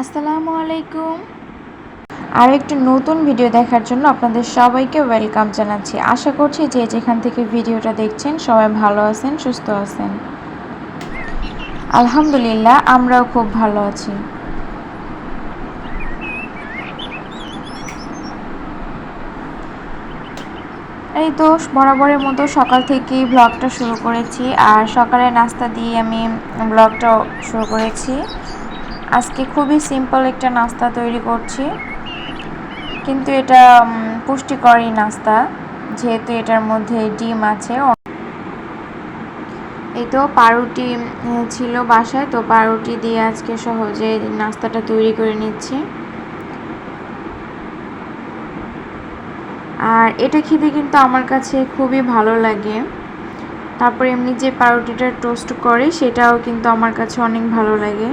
আসসালামু আলাইকুম। আরও একটি নতুন ভিডিও দেখার জন্য আপনাদের সবাইকে ওয়েলকাম জানাচ্ছি। আশা করছি যে যেখান থেকে ভিডিওটা দেখছেন সবাই ভালো আছেন, সুস্থ আছেন। আলহামদুলিল্লাহ, আমরাও খুব ভালো আছি। এই তো বরাবরের মতো সকাল থেকেই ব্লগটা শুরু করেছি, আর সকালে নাস্তা দিয়ে আমি ব্লগটা শুরু করেছি। আজকে খুবই সিম্পল একটা নাস্তা তৈরি করছি, কিন্তু এটা পুষ্টিকরই নাস্তা, যেহেতু এটার মধ্যে ডিম আছে। এই তো পাউরুটি ছিল বাসায়, তো পাউরুটি দিয়ে আজকে সহজে নাস্তাটা তৈরি করে নিচ্ছি। আর এটা খেতে কিন্তু আমার কাছে খুবই ভালো লাগে। তারপর এমনি যে পাউরুটিটা টোস্ট করে সেটাও কিন্তু আমার কাছে অনেক ভালো লাগে।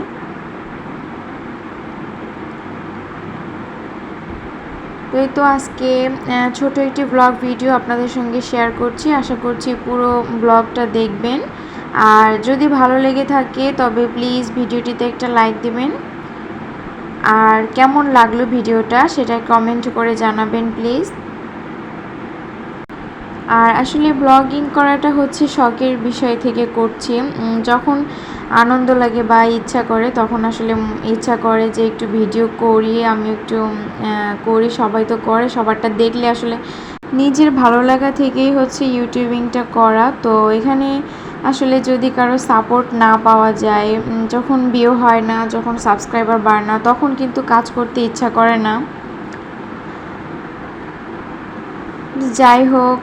তো এই তো আজকে ছোট একটি ব্লগ ভিডিও আপনাদের সঙ্গে শেয়ার করছি। আশা করছি পুরো ব্লগটা দেখবেন, আর যদি ভালো লেগে থাকে তবে প্লিজ ভিডিওটিতে একটা লাইক দিবেন। আর কেমন লাগলো ভিডিওটা সেটা কমেন্ট করে জানাবেন প্লিজ। আর আসলে ব্লগিং করাটা হচ্ছে শখের বিষয় থেকে করছি। যখন আনন্দ লাগে বা ইচ্ছা করে তখন আসলে ইচ্ছা করে যে একটু ভিডিও করি, আমি একটু করি। সবাই তো করে, সবারটা দেখলে আসলে নিজের ভালো লাগা থেকেই হচ্ছে ইউটিউবিংটা করা। তো এখানে আসলে যদি কারো সাপোর্ট না পাওয়া যায়, যখন ভিউ হয় না, যখন সাবস্ক্রাইবার বাড়ে না, তখন কিন্তু কাজ করতে ইচ্ছা করে না। যাই হোক,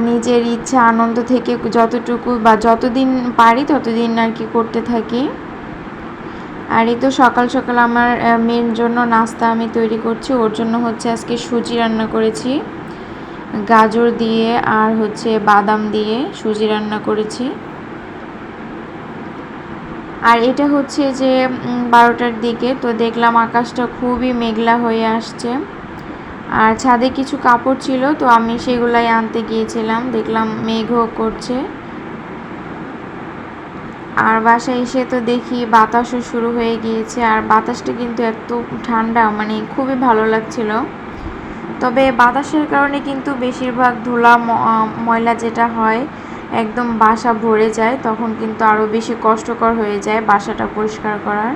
নিজের ইচ্ছা আনন্দ থেকে যতটুকু বা যতদিন পারি ততদিন আর কি করতে থাকি। আর এই তো সকাল সকাল আমার মেয়ের জন্য নাস্তা আমি তৈরি করছি। ওর জন্য হচ্ছে আজকে সুজি রান্না করেছি, গাজর দিয়ে আর হচ্ছে বাদাম দিয়ে সুজি রান্না করেছি। আর এটা হচ্ছে যে 12টার দিকে, তো দেখলাম আকাশটা খুবই মেঘলা হয়ে আসছে। আর ছাদে কিছু কাপড় ছিল, তো আমি সেগুলাই আনতে গিয়েছিলাম, দেখলাম মেঘও করছে। আর বাসায় এসে তো দেখি বাতাসও শুরু হয়ে গিয়েছে, আর বাতাসটা কিন্তু এত ঠান্ডা, মানে খুবই ভালো লাগছিল। তবে বাতাসের কারণে কিন্তু বেশিরভাগ ধুলা ময়লা যেটা হয় একদম বাসা ভরে যায়, তখন কিন্তু আরও বেশি কষ্টকর হয়ে যায় বাসাটা পরিষ্কার করার।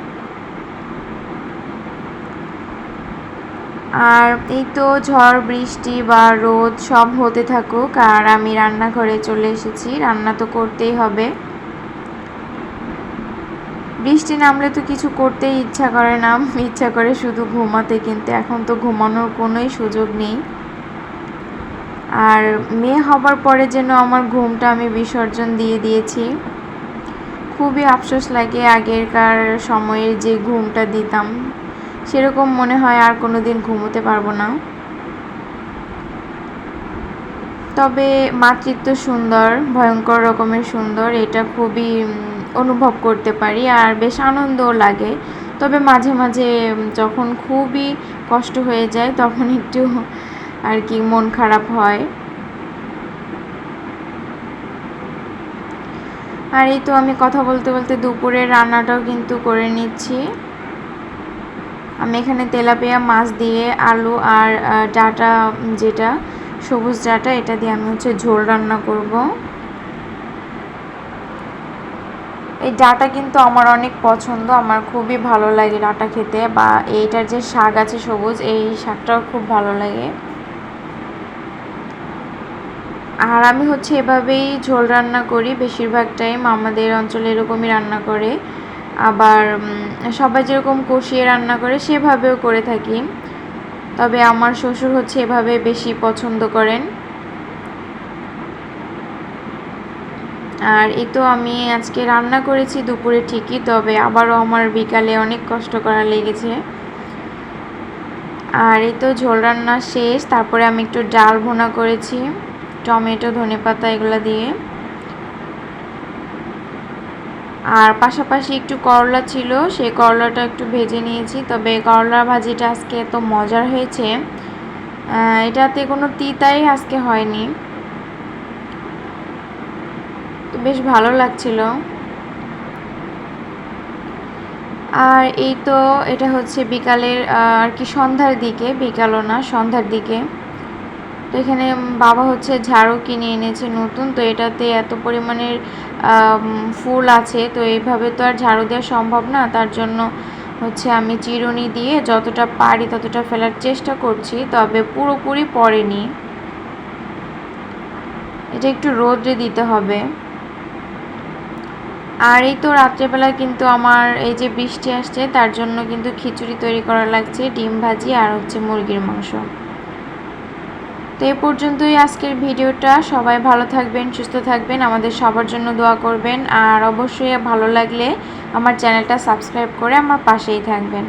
আর এই তো ঝড় বৃষ্টি বা রোদ সব হতে থাকুক, আর আমি রান্নাঘরে চলে এসেছি। রান্না তো করতেই হবে। বৃষ্টি নামলে তো কিছু করতেই ইচ্ছা করে না, ইচ্ছা করে শুধু ঘুমাতে, কিন্তু এখন তো ঘুমানোর কোনোই সুযোগ নেই। আর মেয়ে হবার পরে যেন আমার ঘুমটা আমি বিসর্জন দিয়ে দিয়েছি। খুবই আফসোস লাগে, আগেরকার সময়ের যে ঘুমটা দিতাম সেরকম মনে হয় আর কোনো দিন ঘুমোতে পারবো না। তবে মাতৃত্ব সুন্দর, ভয়ঙ্কর রকমের সুন্দর, এটা খুবই অনুভব করতে পারি, আর বেশ আনন্দও লাগে। তবে মাঝে মাঝে যখন খুবই কষ্ট হয়ে যায় তখন একটু আর কি মন খারাপ হয়। আর এই তো আমি কথা বলতে বলতে দুপুরের রান্নাটাও কিন্তু করে নিচ্ছি। আমি এখানে তেলাপিয়া মাছ দিয়ে আলু আর ডাঁটা, যেটা সবুজ ডাঁটা, এটা দিয়ে আমি হচ্ছে ঝোল রান্না করব। এই ডাঁটা কিন্তু আমার অনেক পছন্দ, আমার খুবই ভালো লাগে ডাঁটা খেতে, বা এইটার যে শাক আছে সবুজ, এই শাকটাও খুব ভালো লাগে। আর আমি হচ্ছে এভাবেই ঝোল রান্না করি বেশিরভাগ টাইম, আমাদের অঞ্চলে এরকমই রান্না করে। আবার সবাই যেরকম কষিয়ে রান্না করে সেভাবেও করে থাকি, তবে আমার শ্বশুর হচ্ছে এভাবে বেশি পছন্দ করেন। আর এই তো আমি আজকে রান্না করেছি দুপুরে ঠিকই, তবে আবারও আমার বিকালে অনেক কষ্ট করা লেগেছে। আর এই তো ঝোল রান্না শেষ, তারপরে আমি একটু ডাল ভুনা করেছি টমেটো ধনেপাতা এগুলো দিয়ে। আর পাশাপাশি একটু করলা ছিল, সেই করলাটা একটু ভেজে নিয়েছি। তবে করলা ভাজিটা আজকে এত মজার হয়েছে, এটাতে কোনো তিতাই আজকে হয়নি, তো বেশ ভালো লাগছিল। আর এই তো এটা হচ্ছে বিকালের আর কি সন্ধ্যার দিকে, বিকালও না সন্ধ্যার দিকে। তো এখানে বাবা হচ্ছে ঝাড়ু কিনে এনেছে নতুন, তো এটাতে এত পরিমাণের ফুল আছে, তো এইভাবে তো আর ঝাড়ু দেওয়া সম্ভব না। তার জন্য হচ্ছে আমি চিরুনি দিয়ে যতটা পারি ততটা ফেলার চেষ্টা করছি, তবে পুরোপুরি পড়েনি। এটা একটু রোদে দিতে হবে। আর এই তো রাত্রেবেলা কিন্তু আমার এই যে বৃষ্টি আসছে, তার জন্য কিন্তু খিচুড়ি তৈরি করা লাগছে, ডিম ভাজি আর হচ্ছে মুরগির মাংস। তো এ পর্যন্তই আজকের ভিডিওটা। সবাই ভালো থাকবেন, সুস্থ থাকবেন, আমাদের সবার জন্য দোয়া করবেন। আর অবশ্যই ভালো লাগলে আমার চ্যানেলটা সাবস্ক্রাইব করে আমার পাশেই থাকবেন।